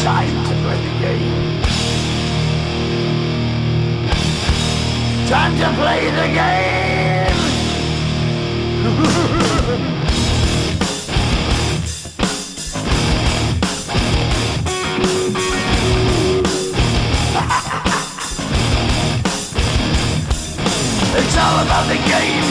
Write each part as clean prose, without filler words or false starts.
Time to play the game. Time to play the game. It's all about the game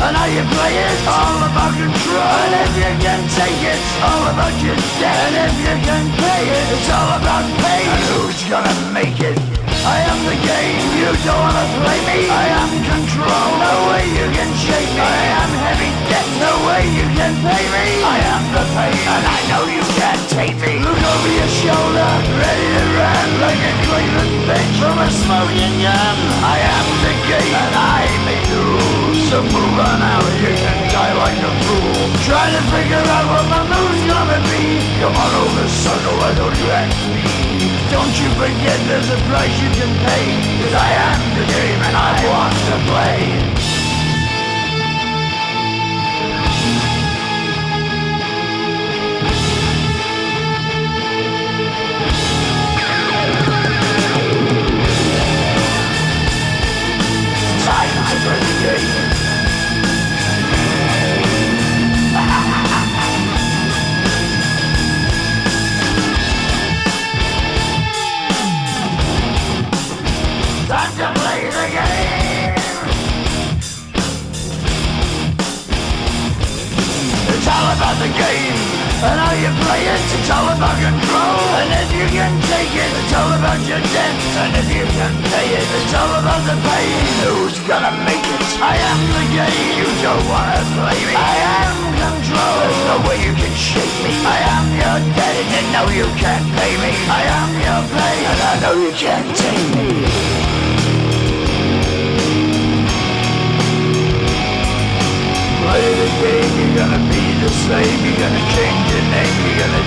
and how you play it. All about control, and if you can take it, all about your debt. And if you can pay it, it's all about pain. And who's gonna make it? I am the game, you don't wanna play me. I am control, no way you can shake me. I am heavy debt, no way you can pay me. I am the pain, and I know you can't take me. Look over your shoulder, ready to run like a Cleveland bitch from a smoking gun. I am the game, and I make the rules. So move on out, you can die like a fool. Trying to figure out what my move's gonna be. Come on over, sucker, why don't you ask me? Don't you forget there's a price you can pay. 'Cause I am the game and I want to play. Time to play the game. Time to play the game. It's all about the game and how you play it. It's all about control, and if you can take it, it's all about your debt. And if you can pay it, it's all about the pain. Who's gonna make it? I am the game. You don't wanna play me. I am control. There's no way you can shake me. I am your debt, and you know you can't pay me. I am your pain, and I know you can't take me. Play the game, you're gonna be the same. You're gonna change your name, you're gonna